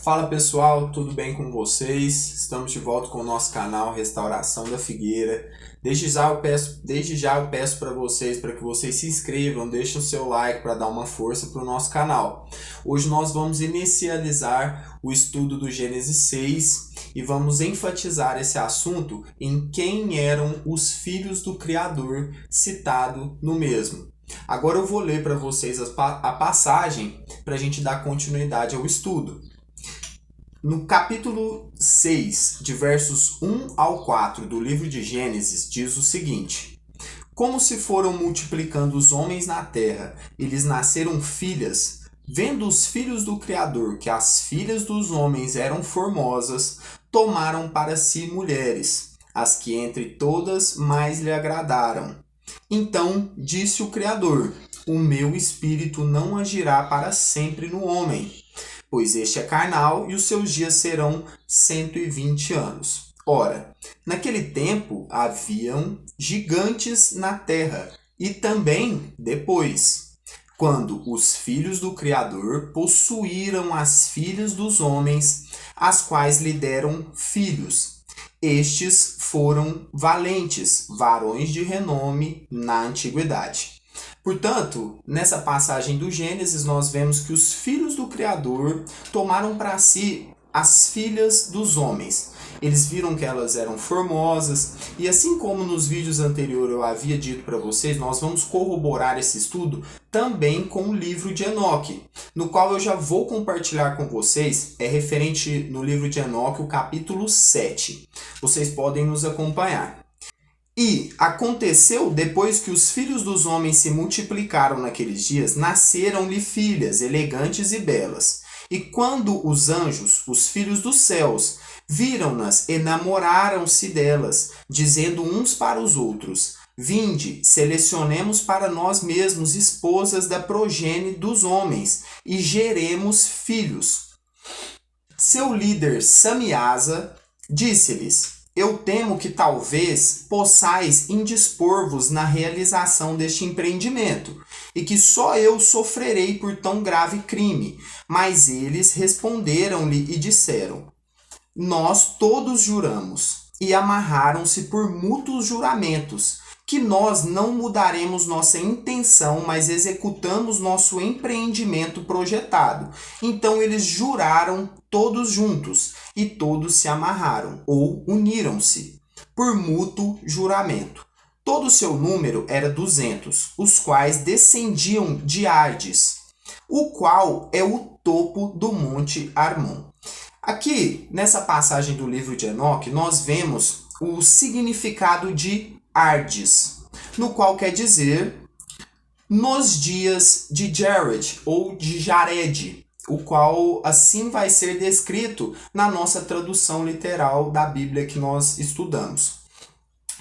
Fala pessoal, tudo bem com vocês? Estamos de volta com o nosso canal Restauração da Figueira. Desde já eu peço para que vocês se inscrevam, deixem o seu like para dar uma força para o nosso canal. Hoje nós vamos inicializar o estudo do Gênesis 6 e vamos enfatizar esse assunto em quem eram os filhos do Criador citado no mesmo. Agora eu vou ler para vocês a passagem para a gente dar continuidade ao estudo. No capítulo 6, de versos 1 ao 4 do livro de Gênesis, diz o seguinte: Como se foram multiplicando os homens na terra, e lhes nasceram filhas, vendo os filhos do Criador que as filhas dos homens eram formosas, tomaram para si mulheres, as que entre todas mais lhe agradaram. Então disse o Criador: O meu espírito não agirá para sempre no homem, pois este é carnal e os seus dias serão 120 anos. Ora, naquele tempo haviam gigantes na terra, e também depois, quando os filhos do Criador possuíram as filhas dos homens, as quais lhe deram filhos. Estes foram valentes, varões de renome na antiguidade. Portanto, nessa passagem do Gênesis, nós vemos que os filhos do Criador tomaram para si as filhas dos homens. Eles viram que elas eram formosas, e assim como nos vídeos anteriores eu havia dito para vocês, nós vamos corroborar esse estudo também com o livro de Enoque, no qual eu já vou compartilhar com vocês, é referente no livro de Enoque, o capítulo 7. Vocês podem nos acompanhar. E aconteceu, depois que os filhos dos homens se multiplicaram naqueles dias, nasceram-lhe filhas, elegantes e belas. E quando os anjos, os filhos dos céus, viram-nas, enamoraram-se delas, dizendo uns para os outros: Vinde, selecionemos para nós mesmos esposas da progenie dos homens, e geremos filhos. Seu líder, Samiasa, disse-lhes: Eu temo que talvez possais indispor-vos na realização deste empreendimento, e que só eu sofrerei por tão grave crime. Mas eles responderam-lhe e disseram: Nós todos juramos, e amarraram-se por mútuos juramentos, que nós não mudaremos nossa intenção, mas executamos nosso empreendimento projetado. Então eles juraram todos juntos, e todos se amarraram, ou uniram-se, por mútuo juramento. Todo o seu número era 200, os quais descendiam de Ardes, o qual é o topo do monte Armon. Aqui, nessa passagem do livro de Enoque, nós vemos o significado de Ardes, no qual quer dizer nos dias de Jared, ou de Jared, o qual assim vai ser descrito na nossa tradução literal da Bíblia que nós estudamos.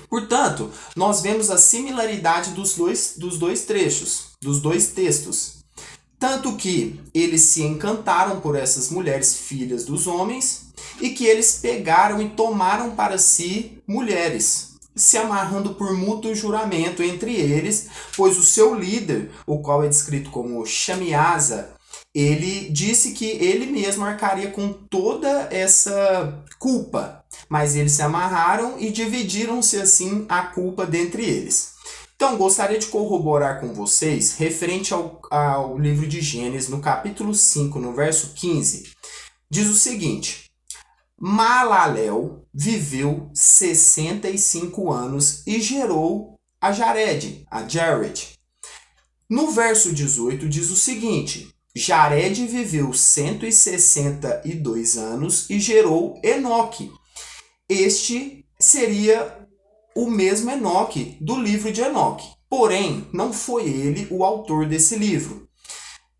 Portanto, nós vemos a similaridade dos dois trechos, dos dois textos. Tanto que eles se encantaram por essas mulheres filhas dos homens e que eles pegaram e tomaram para si mulheres, se amarrando por mútuo juramento entre eles, pois o seu líder, o qual é descrito como Samiasa, ele disse que ele mesmo arcaria com toda essa culpa, mas eles se amarraram e dividiram-se assim a culpa dentre eles. Então, gostaria de corroborar com vocês, referente ao livro de Gênesis, no capítulo 5, no verso 15, diz o seguinte: Maalalel viveu 65 anos e gerou a Jared. No verso 18 diz o seguinte: Jared viveu 162 anos e gerou Enoque. Este seria o mesmo Enoque do livro de Enoque. Porém, não foi ele o autor desse livro.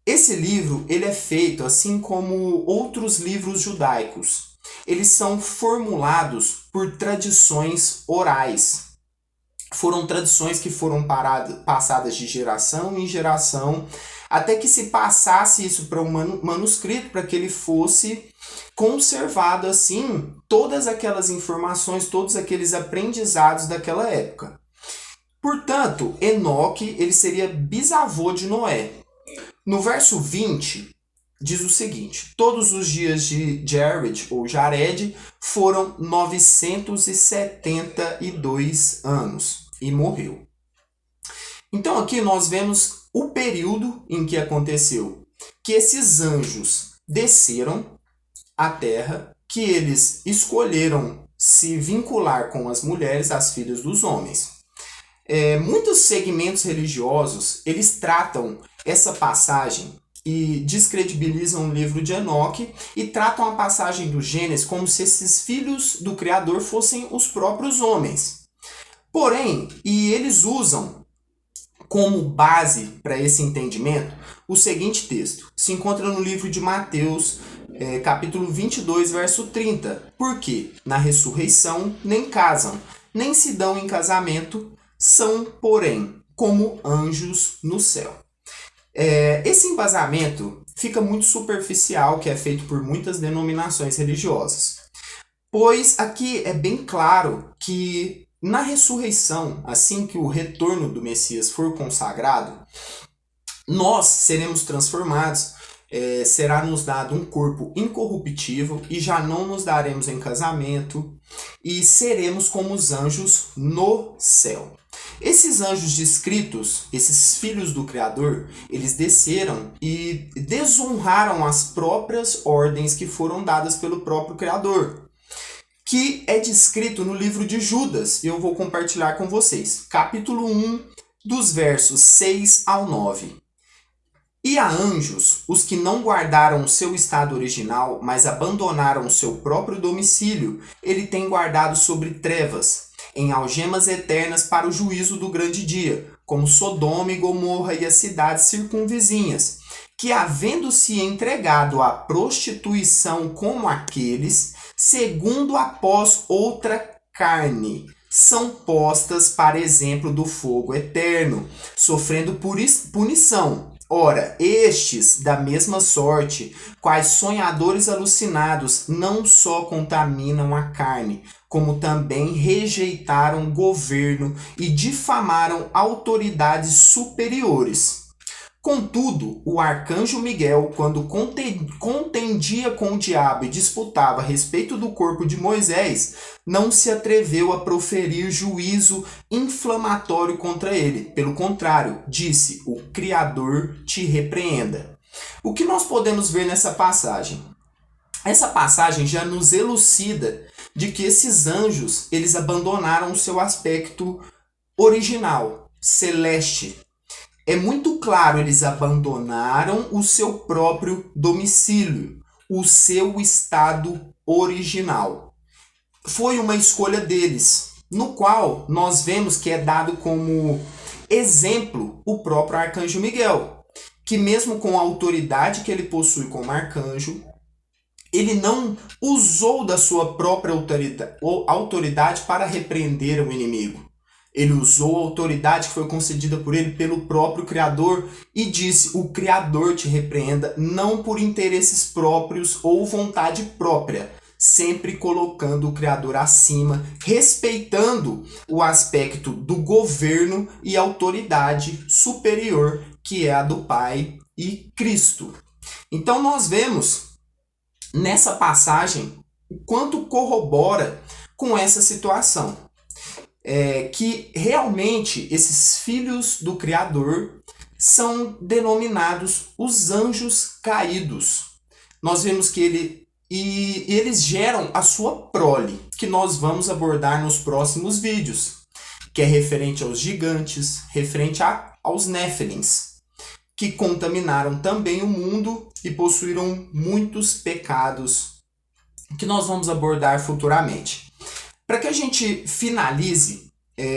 Esse livro ele é feito assim como outros livros judaicos. Eles são formulados por tradições orais. Foram tradições que foram passadas de geração em geração, até que se passasse isso para um manuscrito, para que ele fosse conservado assim todas aquelas informações, todos aqueles aprendizados daquela época. Portanto, Enoque ele seria bisavô de Noé. No verso 20, diz o seguinte: todos os dias de Jared, ou Jared, foram 972 anos e morreu. Então aqui nós vemos o período em que aconteceu que esses anjos desceram à terra, que eles escolheram se vincular com as mulheres, as filhas dos homens. Muitos segmentos religiosos, eles tratam essa passagem e descredibilizam o livro de Enoque e tratam a passagem do Gênesis como se esses filhos do Criador fossem os próprios homens. Porém, eles usam como base para esse entendimento o seguinte texto. Se encontra no livro de Mateus, capítulo 22, verso 30. Porque na ressurreição nem casam, nem se dão em casamento, são, porém, como anjos no céu. Esse embasamento fica muito superficial, que é feito por muitas denominações religiosas. Pois aqui é bem claro que na ressurreição, assim que o retorno do Messias for consagrado, nós seremos transformados, será nos dado um corpo incorruptível e já não nos daremos em casamento e seremos como os anjos no céu. Esses anjos descritos, esses filhos do Criador, eles desceram e desonraram as próprias ordens que foram dadas pelo próprio Criador, que é descrito no livro de Judas. Eu vou compartilhar com vocês. Capítulo 1, dos versos 6 ao 9. E a anjos, os que não guardaram o seu estado original, mas abandonaram o seu próprio domicílio, ele tem guardado sobre trevas, em algemas eternas para o juízo do grande dia, como Sodoma e Gomorra e as cidades circunvizinhas, que havendo-se entregado à prostituição como aqueles, segundo após outra carne, são postas para exemplo do fogo eterno, sofrendo punição. Ora, estes, da mesma sorte, quais sonhadores alucinados, não só contaminam a carne, como também rejeitaram governo e difamaram autoridades superiores. Contudo, o arcanjo Miguel, quando contendia com o diabo e disputava a respeito do corpo de Moisés, não se atreveu a proferir juízo inflamatório contra ele. Pelo contrário, disse: o Criador te repreenda. O que nós podemos ver nessa passagem? Essa passagem já nos elucida de que esses anjos, eles abandonaram o seu aspecto original, celeste. É muito claro, eles abandonaram o seu próprio domicílio, o seu estado original. Foi uma escolha deles, no qual nós vemos que é dado como exemplo o próprio arcanjo Miguel, que mesmo com a autoridade que ele possui como arcanjo, ele não usou da sua própria autoridade para repreender o inimigo. Ele usou a autoridade que foi concedida por ele pelo próprio Criador e disse: o Criador te repreenda, não por interesses próprios ou vontade própria, sempre colocando o Criador acima, respeitando o aspecto do governo e autoridade superior, que é a do Pai e Cristo. Então nós vemos nessa passagem o quanto corrobora com essa situação. Que realmente esses filhos do Criador são denominados os anjos caídos. Nós vemos que eles geram a sua prole, que nós vamos abordar nos próximos vídeos, que é referente aos gigantes, referente aos Néfilins, que contaminaram também o mundo e possuíram muitos pecados, que nós vamos abordar futuramente. Para que a gente finalize,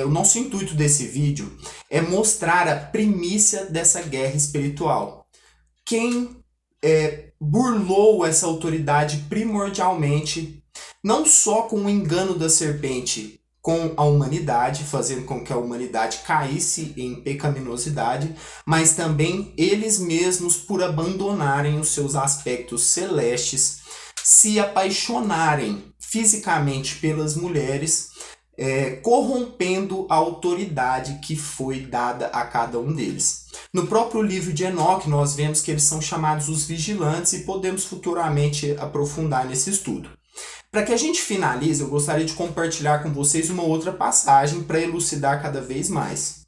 o nosso intuito desse vídeo é mostrar a primícia dessa guerra espiritual. Quem burlou essa autoridade primordialmente, não só com o engano da serpente com a humanidade, fazendo com que a humanidade caísse em pecaminosidade, mas também eles mesmos por abandonarem os seus aspectos celestes, se apaixonarem fisicamente pelas mulheres, corrompendo a autoridade que foi dada a cada um deles. No próprio livro de Enoque, nós vemos que eles são chamados os vigilantes e podemos futuramente aprofundar nesse estudo. Para que a gente finalize, eu gostaria de compartilhar com vocês uma outra passagem para elucidar cada vez mais.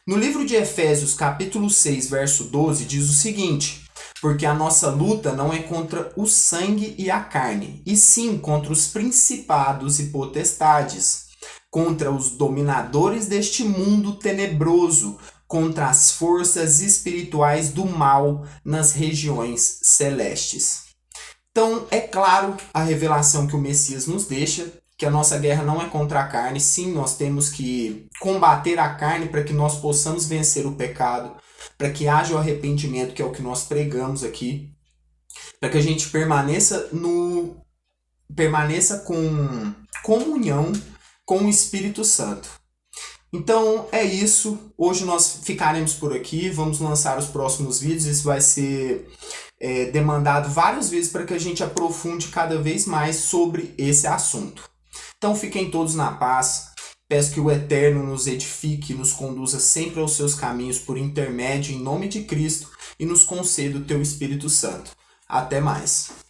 No livro de Efésios, capítulo 6, verso 12, diz o seguinte: porque a nossa luta não é contra o sangue e a carne, e sim contra os principados e potestades, contra os dominadores deste mundo tenebroso, contra as forças espirituais do mal nas regiões celestes. Então, é claro a revelação que o Messias nos deixa, que a nossa guerra não é contra a carne. Sim, nós temos que combater a carne para que nós possamos vencer o pecado, para que haja o arrependimento, que é o que nós pregamos aqui, para que a gente permaneça com comunhão com o Espírito Santo. Então é isso, hoje nós ficaremos por aqui, vamos lançar os próximos vídeos, isso vai ser demandado várias vezes para que a gente aprofunde cada vez mais sobre esse assunto. Então fiquem todos na paz, peço que o Eterno nos edifique e nos conduza sempre aos seus caminhos por intermédio em nome de Cristo e nos conceda o teu Espírito Santo. Até mais.